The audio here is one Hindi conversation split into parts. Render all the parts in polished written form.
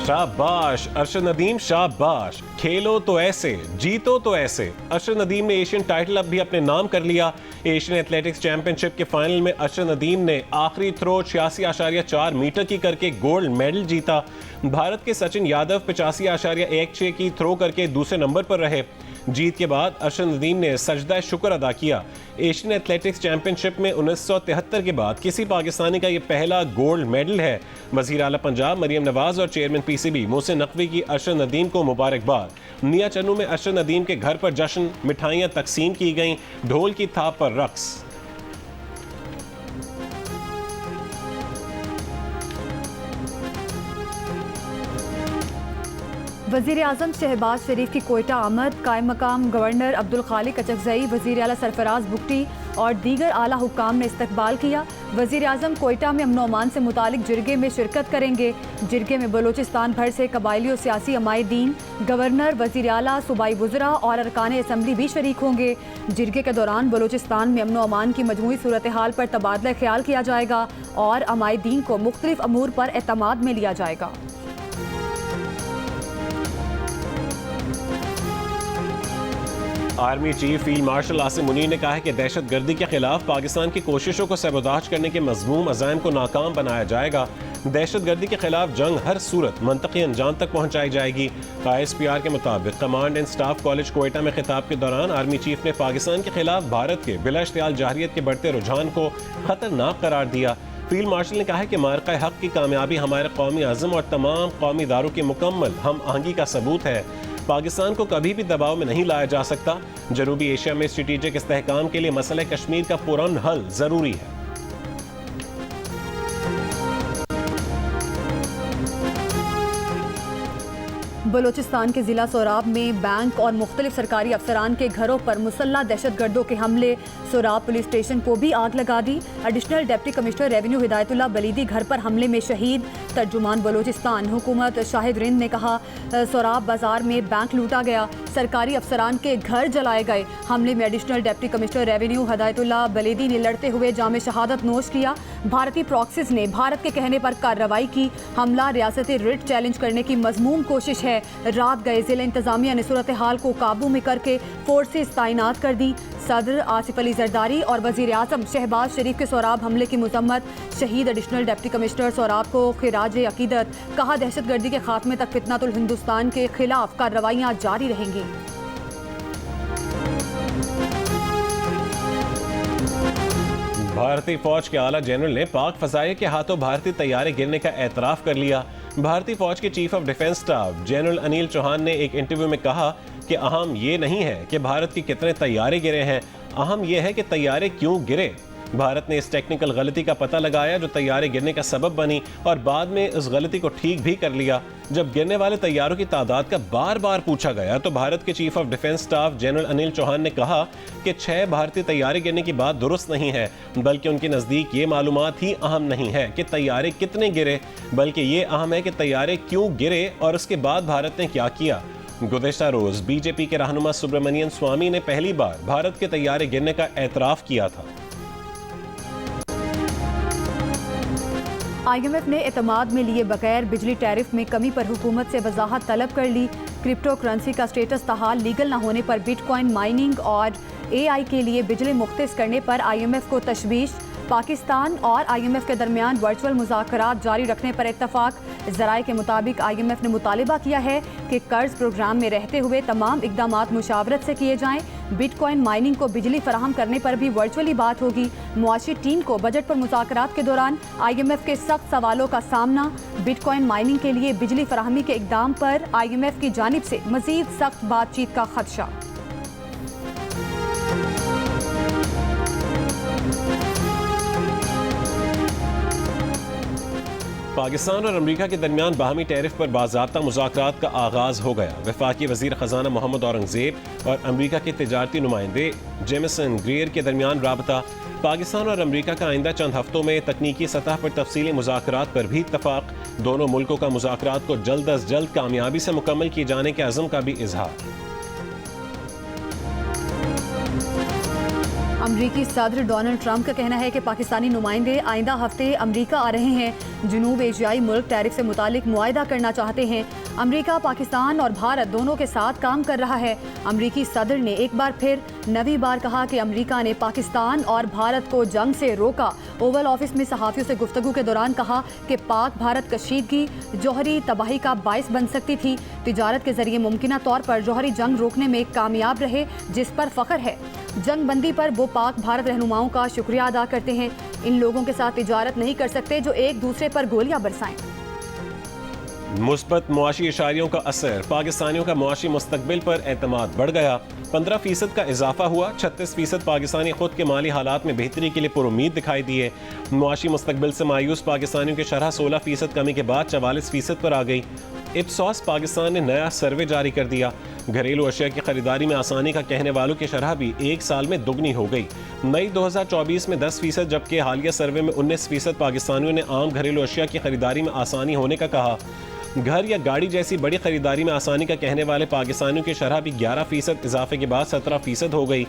शाबाश अरशद नदीम, शाबाश। खेलो तो ऐसे, जीतो तो ऐसे। अरशद नदीम ने एशियन टाइटल अब भी अपने नाम कर लिया। एशियन एथलेटिक्स चैंपियनशिप के फाइनल में अरशद नदीम ने आखिरी थ्रो 86.4 मीटर की करके गोल्ड मेडल जीता। भारत के सचिन यादव 85.16 की थ्रो करके दूसरे नंबर पर रहे। जीत के बाद अरशद नदीम ने सजदा शुक्र अदा किया। एशियन एथलेटिक्स चैंपियनशिप में 1973 के बाद किसी पाकिस्तानी का यह पहला गोल्ड मेडल है। वज़ीर आला पंजाब मरियम नवाज और चेयरमैन पीसीबी मोहसिन नकवी की अरशद नदीम को मुबारकबाद। मियां चन्नू में अरशद नदीम के घर पर जश्न, मिठाइयाँ तकसीम की गईं, ढोल की थाप पर रक्स। वज़ीर आज़म शहबाज शरीफ की कोयटा आमद। कायम मकाम गवर्नर अब्दुल खालिक कचकजई, वज़ीर आला सरफराज बुगटी और दीगर आला हुक्काम ने इस्तकबाल किया। वज़ीर आज़म कोयटा में अमन अमान से मुतालिक जिरगे में शिरकत करेंगे। जिरगे में बलोचिस्तान भर से कबायली और सियासी अमायदीन, गवर्नर, वज़ीर आला, सूबाई वज़रा और अरकान असम्बली भी शरीक होंगे। जिरगे के दौरान बलोचिस्तान में अमन अमान की मजमूई सूरत हाल पर तबादला ख्याल किया जाएगा और अमायदीन को मुख्तलिफ अमूर पर एतमाद में लिया जाएगा। Army chief field marshal Asim Munir ने कहा है कि दहशतगर्दी के खिलाफ पाकिस्तान की कोशिशों को सबोताज करने के मज़मूम अज़ाइम को नाकाम बनाया जाएगा। दहशतगर्दी के खिलाफ जंग हर सूरत मंतकी अंजाम तक पहुँचाई जाएगी। ISPR के मुताबिक command and staff college Quetta में खिताब के दौरान आर्मी चीफ ने पाकिस्तान के खिलाफ भारत के बिला इश्तियाल जाहिरियत के बढ़ते रुझान को खतरनाक करार दिया। फील्ड मार्शल ने कहा है कि मार्का हक की कामयाबी हमारे कौमी आज़म और तमाम कौमी इदारों की मुकम्मल हम आहंगी का सबूत है। पाकिस्तान को कभी भी दबाव में नहीं लाया जा सकता। जनूबी एशिया में स्ट्रेटेजिक इस्तेहकाम के लिए मसला कश्मीर का पुरअमन हल जरूरी है। बलोचिस्तान के ज़िला सोराब में बैंक और मुख्तलिफ सरकारी अफसरान के घरों पर मुसल्लह दहशतगर्दों के हमले। सोराब पुलिस स्टेशन को भी आग लगा दी। Additional deputy commissioner revenue Hidayatullah Balidi घर पर हमले में शहीद। तर्जुमान बलोचिस्तान हुकूमत शाहिद रिंद ने कहा, सोराब बाजार में बैंक लूटा गया, सरकारी अफसरान के घर जलाए गए। हमले में additional deputy commissioner revenue Hidayatullah Balidi ने लड़ते हुए जाम शहादत नोश किया। भारतीय प्रॉक्सीज ने भारत के कहने पर कार्रवाई की। हमला रियासती रिट चैलेंज करने की मजमूम कोशिश है। रात गए जिला इंतजामिया ने सूरत हाल को काबू में करके फोर्सेस तैनात कर दी। सदर आसिफ अली जरदारी और वज़ीर आज़म शहबाज शरीफ के सोराब हमले की मजम्मत। शहीद एडिशनल डिप्टी कमिश्नर सोराब को खिराज अकीदत। कहा, दहशतगर्दी के खात्मे तक फितनातुल हिंदुस्तान के खिलाफ कार्रवाइयाँ जारी रहेंगी। भारतीय फौज के आला जनरल ने पाक फजाइया के हाथों भारतीय तैयारे गिरने का एतराफ़ कर लिया। भारतीय फौज के chief of defence staff general Anil Chauhan ने एक इंटरव्यू में कहा कि अहम ये नहीं है कि भारत के कितने तैयारे गिरे हैं, अहम यह है कि तैयारे क्यों गिरे। भारत ने इस टेक्निकल गलती का पता लगाया जो तैयारे गिरने का सबब बनी और बाद में उस गलती को ठीक भी कर लिया। जब गिरने वाले तैयारों की तादाद का बार बार पूछा गया तो भारत के chief of defence staff general Anil Chauhan ने कहा कि 6 भारतीय तैयारे गिरने की बात दुरुस्त नहीं है, बल्कि उनके नज़दीक ये मालूमात ही अहम नहीं है कि तैयारे कितने गिरे, बल्कि ये अहम है कि तैयारे क्यों गिरे और उसके बाद भारत ने क्या किया। गुज़िश्ता रोज़ बीजेपी के रहनुमा सुब्रमण्यम स्वामी ने पहली बार भारत के तैयारे गिरने का एतराफ़ किया था। IMF ने एतमाद में लिए बगैर बिजली टैरिफ में कमी पर हुकूमत से वजाहत तलब कर ली। क्रिप्टो करेंसी का स्टेटस ताहाल लीगल न होने पर बिटकॉइन माइनिंग और AI के लिए बिजली मुख्तस करने पर IMF को तशवीश। पाकिस्तान और IMF के दरमियान वर्चुअल मुज़ाकरात जारी रखने पर इत्तफाक। ज़राए के मुताबिक IMF ने मुतालिबा किया है कि कर्ज प्रोग्राम में रहते हुए तमाम इक़दामात मुशावरत से किए जाएं। बिटकॉइन माइनिंग को बिजली फराहम करने पर भी वर्चुअली बात होगी। मुआशी टीम को बजट पर मुज़ाकरात के दौरान IMF के सख्त सवालों का सामना। बिटकॉइन माइनिंग के लिए बिजली फराहमी के इक़दाम पर IMF की जानिब से मज़ीद सख्त बातचीत का खदशा। पाकिस्तान और अमरीका के दरमियान बाहमी टैरिफ पर बाज़ाब्ता मुज़ाकरात का आगाज़ हो गया। वफाकी वज़ीर ख़जाना मोहम्मद औरंगज़ेब और अमरीका के तिजारती नुमाइंदे जेमिसन ग्रेयर के दरमियान राबता। पाकिस्तान और अमरीका का आइंदा चंद हफ्तों में तकनीकी सतह पर तफसीली मुज़ाकरात पर भी इत्तफाक। दोनों मुल्कों का मुज़ाकरात को जल्द अज जल्द कामयाबी से मुकम्मल किए जाने के अज़म का भी इजहार। अमरीकी सदर डोनाल्ड ट्रंप का कहना है कि पाकिस्तानी नुमाइंदे आइंदा हफ्ते अमरीका आ रहे हैं। जनूब एशियाई मुल्क टैरिफ से मुतालिक मुआहदा करना चाहते हैं। अमरीका पाकिस्तान और भारत दोनों के साथ काम कर रहा है। अमरीकी सदर ने एक बार फिर नवी बार कहा कि अमरीका ने पाकिस्तान और भारत को जंग से रोका। ओवल ऑफिस में सहाफ़ियों से गुफ्तगू के दौरान कहा कि पाक भारत कशीदगी जौहरी तबाही का बायस बन सकती थी। तिजारत के जरिए मुमकिना तौर पर जौहरी जंग रोकने में कामयाब रहे, जिस पर फ़ख्र है। जंग बंदी पर वो पाक भारत रहनुमाओं का शुक्रिया अदा करते हैं। इन लोगों के साथ तिजारत नहीं कर सकते जो एक दूसरे पर गोलियां बरसाएं। मुस्बत मुआशी इशारियों का असर, पाकिस्तानियों का मुआशी मुस्तकबिल पर एतमाद बढ़ गया। 15% का इजाफा हुआ। 36% पाकिस्तानी खुद के माली हालात में बेहतरी के लिए पुरुमीद दिखाई दिए। मुआशी मुस्तकबिल से मायूस पाकिस्तानियों की शरह 16% कमी के बाद 44% पर आ गई। इप्सॉस पाकिस्तान ने नया सर्वे जारी कर दिया। घरेलू अशिया की खरीदारी में आसानी का कहने वालों की शरह भी एक साल में दुगनी हो गई। मई 2024 में 10%, जबकि हालिया सर्वे में 19% पाकिस्तानियों ने आम घरेलू अशिया की खरीदारी में आसानी होने का कहा। घर या गाड़ी जैसी बड़ी खरीदारी में आसानी का कहने वाले पाकिस्तानियों की शरह भी 11% इजाफे के बाद 17% हो गई।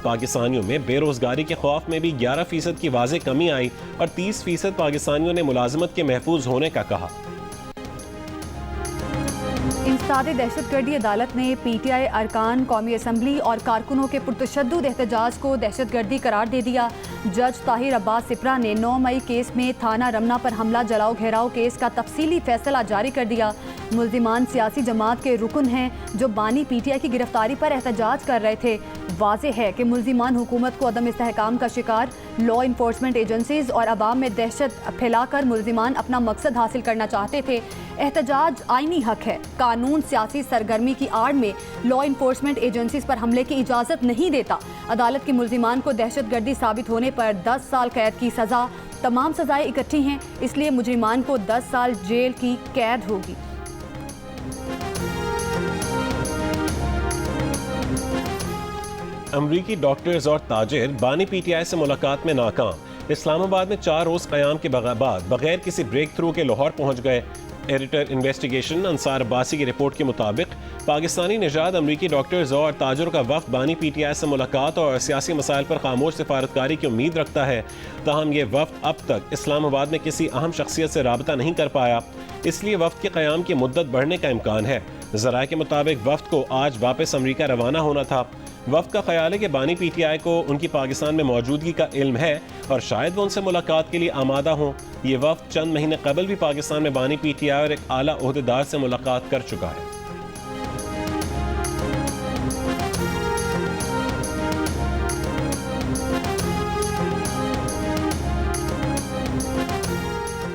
पाकिस्तानियों में बेरोजगारी के खौफ में भी 11% की वाज़ेह कमी आई और 30% पाकिस्तानियों ने मुलाजमत के महफूज होने का कहा। इंसदाद दहशतगर्दी अदालत ने PTI अरकान कौमी असम्बली और कारकुनों के पुरतशद्दुद एहतजाज को दहशतगर्दी करार दे दिया। जज ताहिर अब्बास सिपरा ने 9 मई केस में थाना रमना पर हमला जलाओ घेराव केस का तफसीली फैसला जारी कर दिया। मुल्जिमान सियासी जमात के रुकन हैं जो बानी PTI की गिरफ्तारी पर एहतजाज कर रहे थे। वाज़ेह है कि मुल्जिमान हुकूमत को अदम इस्तेहकाम का शिकार, लॉ इन्फोर्समेंट एजेंसीज और अवाम में दहशत फैलाकर मुल्जिमान अपना मकसद हासिल करना चाहते थे। एहतजाज आईनी हक है। कानून सियासी सरगर्मी की आड़ में लॉ इन्फोर्समेंट एजेंसीज पर हमले की इजाज़त नहीं देता। अदालत के मुल्जिमान को दहशतगर्दी साबित होने पर 10 साल कैद की सज़ा। तमाम सज़ाएं इकट्ठी हैं, इसलिए मुजरिमान को 10 साल जेल की कैद होगी। अमरीकी डॉक्टर्स और ताजिर बानी PTI से मुलाकात में नाकाम। इस्लामाबाद में 4 रोज़ क़याम के बाद बगैर किसी ब्रेक थ्रू के लाहौर पहुँच गए। एडिटर इन्वेस्टिगेशन अंसार अब्बासी की रिपोर्ट के मुताबिक पाकिस्तानी निजात अमरीकी डॉक्टर्स और ताजरों का वफ़द बानी PTI से मुलाकात और सियासी मसाइल पर खामोश सिफारतकारी की उम्मीद रखता है। ताहम ये वफ़द अब तक इस्लामाबाद में किसी अहम शख्सियत से राबता नहीं कर पाया, इसलिए वफ़द के क़याम की मुद्दत बढ़ने का इम्कान है। ज़राए के मुताबिक वफ़द को आज वापस अमरीका रवाना होना था। वफ़द का ख्याल है कि बानी PTI को उनकी पाकिस्तान में मौजूदगी का इल्म है और शायद वो उनसे मुलाकात के लिए आमादा हों। ये वफ़द चंद महीने कबल भी पाकिस्तान में बानी PTI और एक आला ओहदेदार से मुलाकात कर चुका है।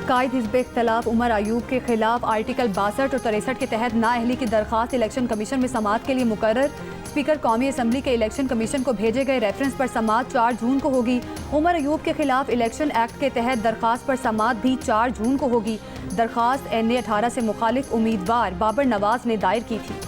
कायद हिज़्ब इख्तिलाफ उमर अयूब के खिलाफ आर्टिकल 62 और 63 के तहत नाअहली की दरख्वास्त इलेक्शन कमीशन में समाअत के लिए मुकर्रर। स्पीकर कौमी असम्बली के इलेक्शन कमीशन को भेजे गए रेफरेंस पर समाअत 4 जून को होगी। उमर अयूब के खिलाफ इलेक्शन एक्ट के तहत दरख्वास्त पर समाअत भी 4 जून को होगी। दरख्वास्त NA 18 से मुखालिफ उम्मीदवार बाबर नवाज ने दायर की थी।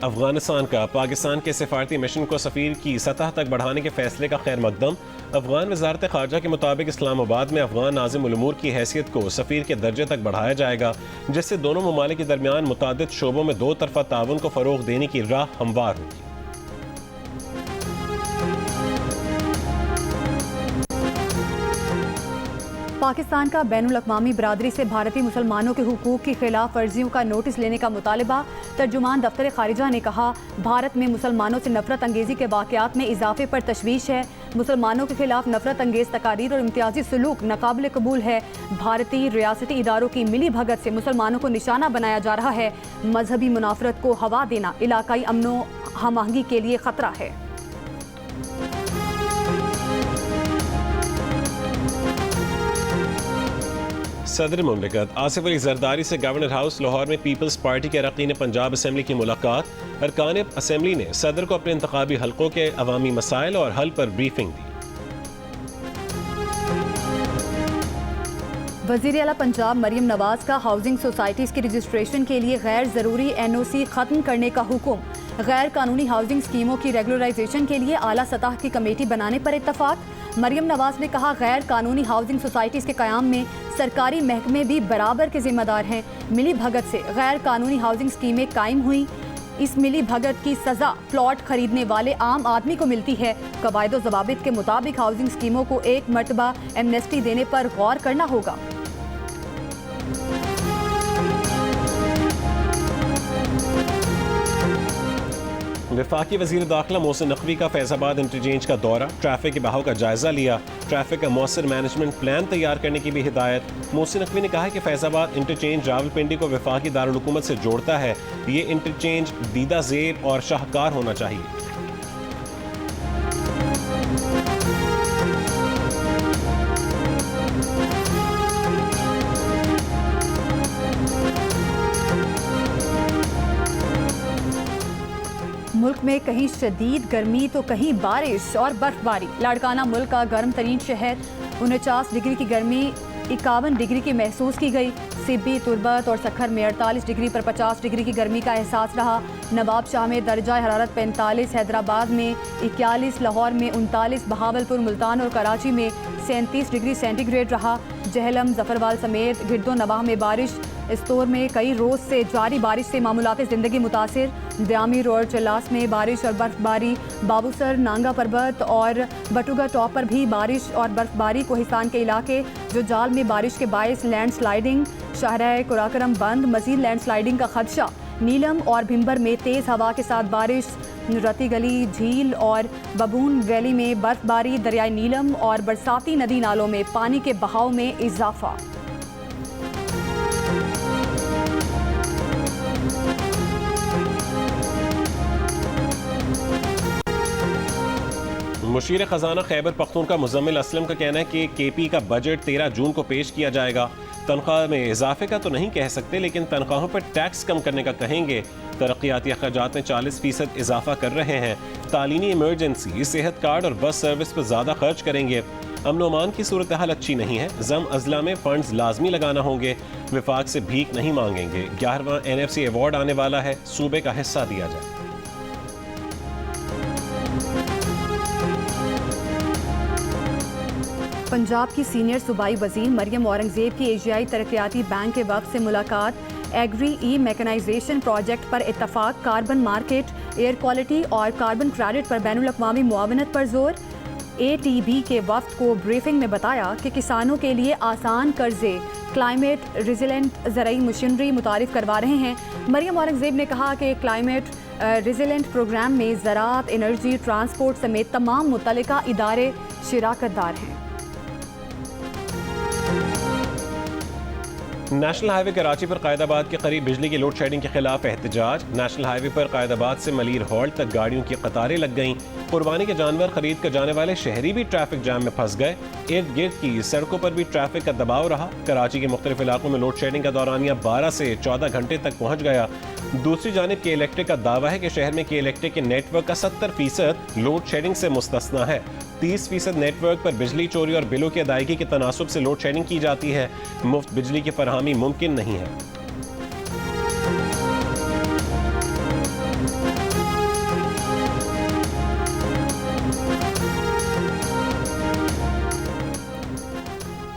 अफगानिस्तान का पाकिस्तान के सिफारती मिशन को सफ़ीर की सतह तक बढ़ाने के फैसले का खैर मकदम। अफगान वज़ारत ख़ारजा के मुताबिक इस्लामाबाद में अफगान नाज़िम उल उमूर की हैसियत को सफ़ीर के दर्जे तक बढ़ाया जाएगा, जिससे दोनों ममालिक के दरमियान मुतादिद शोबों में दो तरफ़ा ताउन को फ़रोग़ देने की राह हमवार होगी। पाकिस्तान का बैनुल-अक़वामी बरादरी से भारतीय मुसलमानों के हुकूक़ की खिलाफ वर्जियों का नोटिस लेने का मुतालबा। तर्जुमान दफ्तर ख़ारिजा ने कहा, भारत में मुसलमानों से नफरत अंगेज़ी के वाक़यात में इजाफे पर तशवीश है। मुसलमानों के खिलाफ नफरत अंगेज़ तकारीर और इम्तियाजी सलूक नाकाबिल कबूल है। भारतीय रियासती इदारों की मिली भगत से मुसलमानों को निशाना बनाया जा रहा है। मजहबी मुनाफरत को हवा देना इलाकाई अमनो हमआहंगी के लिए ख़तरा है। सदर मुमलिकत आसिफ अली जरदारी से गवर्नर हाउस लाहौर में पीपल्स पार्टी के अरकान पंजाब असम्बली की मुलाकात। अरकान असम्बली ने सदर को अपने इंतखाबी हलकों के अवामी मसाइल और हल पर ब्रीफिंग दी। वज़ीर आला पंजाब मरियम नवाज का हाउसिंग सोसाइटीज़ की रजिस्ट्रेशन के लिए गैर ज़रूरी NOC ख़त्म करने का हुक्म। गैर कानूनी हाउसिंग स्कीमों की रेगुलराइजेशन के लिए आला सतह की कमेटी बनाने पर इत्तफाक। मरियम नवाज ने कहा, गैर कानूनी हाउसिंग सोसाइटीज़ के क़याम में सरकारी महकमे भी बराबर के जिम्मेदार हैं। मिली भगत से गैर कानूनी हाउसिंग स्कीमें कायम हुई। इस मिली भगत की सजा प्लॉट खरीदने वाले आम आदमी को मिलती है। कवायदो ज़वाबित के मुताबिक हाउसिंग स्कीमों को एक मर्तबा एमनेस्टी देने पर गौर करना होगा। वफाकी वज़ीर दाखिला मोहसिन नकवी का फैज़ाबाद इंटरचेंज का दौरा, ट्रैफिक के बहाव का जायजा लिया। ट्रैफिक का मौसर मैनेजमेंट प्लान तैयार करने की भी हिदायत। मोहसिन नकवी ने कहा है कि फैज़ाबाद इंटरचेंज रावलपिंडी को वफाकी दारुल हुकूमत से जोड़ता है। ये इंटरचेंज दीदा ज़ेर और शाहकार होना चाहिए। मुल्क में कहीं शदीद गर्मी तो कहीं बारिश और बर्फबारी। लाड़काना मुल्क का गर्म तरीन शहर, 49 डिग्री की गर्मी 51 डिग्री की महसूस की गई। सिब्बी, तुर्बत और सखर में 48 डिग्री पर 50 डिग्री की गर्मी का एहसास रहा। नवाब शाह में दर्जा हरारत 45, हैदराबाद में 41, लाहौर में 39, बहावलपुर, मुल्तान और कराची में 37 डिग्री सेंटीग्रेड रहा। जहलम, जफरवाल समेत गिरदो नवाह में बारिश। इस्तोर में कई रोज़ से जारी बारिश से मामूलात ज़िंदगी मुतासिर। द्यामी रोड चलास में बारिश और बर्फबारी। बाबूसर, नांगा पर्वत और बटुगा टॉप पर भी बारिश और बर्फबारी। कोहिस्तान के इलाके जो जाल में बारिश के बायस लैंड स्लाइडिंग। शाहराह कुराकरम बंद, मजीद लैंड स्लाइडिंग का खदशा। नीलम और भिम्बर में तेज़ हवा के साथ बारिश। रती गली, झील और बबून वैली में बर्फबारी। दरियाई नीलम और बरसाती नदी नालों में पानी के बहाव में इजाफा। मुशीर ख़जाना खैबर पख्तूनख्वा मुज़म्मिल असलम का कहना है कि केपी का बजट 13 जून को पेश किया जाएगा। तनख्वाह में इजाफे का तो नहीं कह सकते, लेकिन तनख्वाहों पर टैक्स कम करने का कहेंगे। तरक्याती अखराजात में 40% इजाफा कर रहे हैं। तालीमी इमरजेंसी, सेहत कार्ड और बस सर्विस पर ज़्यादा खर्च करेंगे। अमन ओमान की सूरत हाल अच्छी नहीं है। जम अजला में फंड्स लाजमी लगाना होंगे। विफाक से भीख नहीं मांगेंगे। 11वां NFC अवार्ड आने वाला है, सूबे का हिस्सा दिया जाए। पंजाब की सीनियर सूबाई वज़ीर मरियम औरंगज़ेब की एशियाई तरक्याती बैंक के वक्त से मुलाकात। एग्री ई मैकेनाइजेशन प्रोजेक्ट पर इत्तफाक। कार्बन मार्केट, एयर क्वालिटी और कार्बन क्रेडिट पर बैनुल-अक़वामी मुआवनत पर जोर। ATB के वफ्द को ब्रीफिंग में बताया कि किसानों के लिए आसान कर्जे क्लाइमेट रेजिलेंट ज़रई मशीनरी मुतारिफ करवा रहे हैं। मरियम औरंगज़ेब ने कहा कि क्लाइमेट रेजिलेंट प्रोग्राम में ज़राअत, एनर्जी, ट्रांसपोर्ट समेत तमाम मुतल्लिका इदारे शिराकतदार हैं। नेशनल हाईवे कराची पर कायदाबाद के करीब बिजली की लोड शेडिंग के खिलाफ एहतजाज। नेशनल हाईवे पर कायदाबाद से मलीर हॉल्ट तक गाड़ियों की कतारें लग गईं। कुर्बानी के जानवर खरीद कर जाने वाले शहरी भी ट्रैफिक जाम में फंस गए। इर्द गिर्द की सड़कों पर भी ट्रैफिक का दबाव रहा। कराची के मुख्तलिफ इलाकों में लोड शेडिंग का दौरानिया 12 से 14 घंटे तक पहुँच गया। दूसरी जानिब के इलेक्ट्रिक का दावा है कि शहर में के इलेक्ट्रिक के नेटवर्क का 70% लोड शेडिंग से मुस्तस्ना है। 30% नेटवर्क पर बिजली चोरी और बिलों की अदायगी के तनासुब से लोड शेडिंग की जाती है। मुफ्त बिजली की फरहमी मुमकिन नहीं है।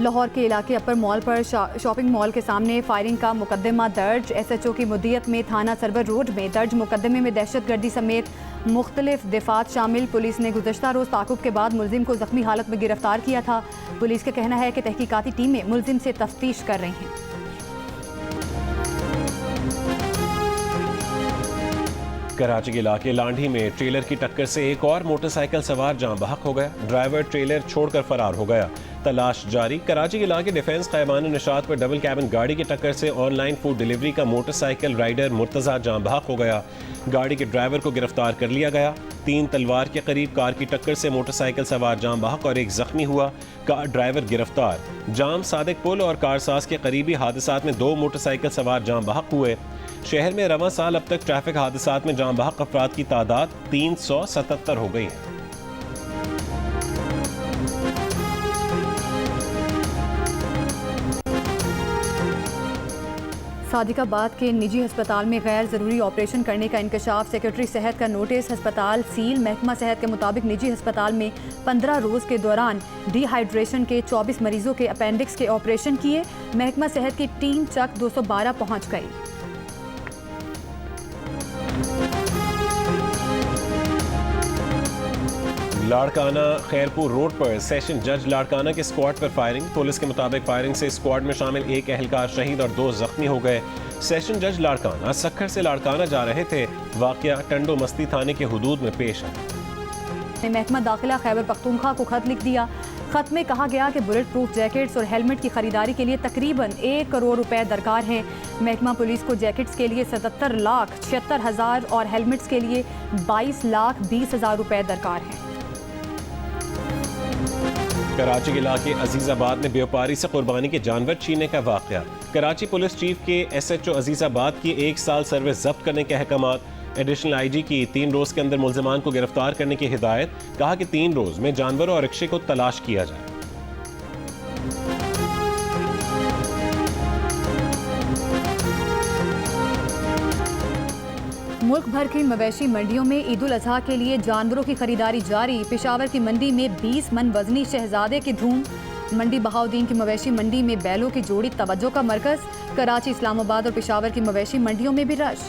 लाहौर के इलाके अपर मॉल पर शॉपिंग मॉल के सामने फायरिंग का मुकदमा दर्ज। SHO की मुद्दियत में थाना सरवर रोड में दर्ज मुकदमे में दहशतगर्दी समेत मुख्तलिफ दफात शामिल। पुलिस ने गुज़श्ता रोज़ ताक़ुब के बाद मुलजिम को ज़ख्मी हालत में गिरफ्तार किया था। पुलिस का कहना है कि तहकीकाती टीमें मुलजिम से तफ्तीश कर रही हैं। कराची के इलाके लांढी में ट्रेलर की टक्कर से एक और मोटरसाइकिल सवार जाँ बहक हो गया। ड्राइवर ट्रेलर छोड़कर फरार हो गया। तलाश जारी। कराची के इलाके डिफेंस ख़ैबान निशात पर डबल कैबिन गाड़ी की टक्कर से ऑनलाइन फूड डिलीवरी का मोटरसाइकिल राइडर मुर्तज़ा जाँ बहक हो गया। गाड़ी के ड्राइवर को गिरफ्तार कर लिया गया। 3 तलवार के करीब कार की टक्कर से मोटरसाइकिल सवार जाँ बहक और एक जख्मी हुआ। कार ड्राइवर गिरफ्तार। जाम सादिक पुल और कारसाज के करीबी हादसात में 2 मोटरसाइकिल सवार जाँ बहक हुए। शहर में रवां साल अब तक ट्रैफिक हादसात में जाँ बहक अफराद की तादाद 377 हो गई है। सादिकाबाद के निजी अस्पताल में गैर ज़रूरी ऑपरेशन करने का इंकशाफ, सेक्रेटरी सेहत का नोटिस, अस्पताल सील। महकमा सेहत के मुताबिक निजी अस्पताल में 15 रोज़ के दौरान डिहाइड्रेशन के 24 मरीजों के अपेंडिक्स के ऑपरेशन किए। महकमा सेहत की टीम चक 212 पहुँच गई। लाड़काना खैरपुर रोड पर सेशन जज लाड़काना के स्क्वाड पर फायरिंग। पुलिस के मुताबिक फायरिंग से स्क्वाड में शामिल एक एहलकार शहीद और 2 जख्मी हो गए। सेशन जज लाड़काना सक्खर से लाड़काना जा रहे थे। वाकया टंडो मस्ती थाने के हुदूद में पेश है। महकमा दाखिला खैबर पख्तूनख्वा को खत लिख दिया। खत में कहा गया कि बुलेट प्रूफ जैकेट्स और हेलमेट की खरीदारी के लिए तकरीबन 1 करोड़ रुपए दरकार हैं। महकमा पुलिस को जैकेट्स के लिए 77,76,000 और हेलमेट्स के लिए 22,20,000 रुपए दरकार हैं। कराची के इलाके अजीजाबाद में व्यापारी से कुर्बानी के जानवर छीनने का वाकया। कराची पुलिस चीफ के SHO अजीजाबाद की 1 साल सर्विस जब्त करने के अहकामात। एडिशनल IG की 3 रोज के अंदर मुल्जिमान को गिरफ्तार करने की हिदायत। कहा कि 3 रोज में जानवरों और रिक्शे को तलाश किया जाए। मुल्क भर की मवेशी मंडियों में ईद उल अजहा के लिए जानवरों की खरीदारी जारी। पेशावर की मंडी में 20 मन वजनी शहजादे की धूम। मंडी बहाउद्दीन की मवेशी मंडी में बैलों की जोड़ी तवज्जो का मरकज। कराची, इस्लामाबाद और पेशावर की मवेशी मंडियों में भी रश।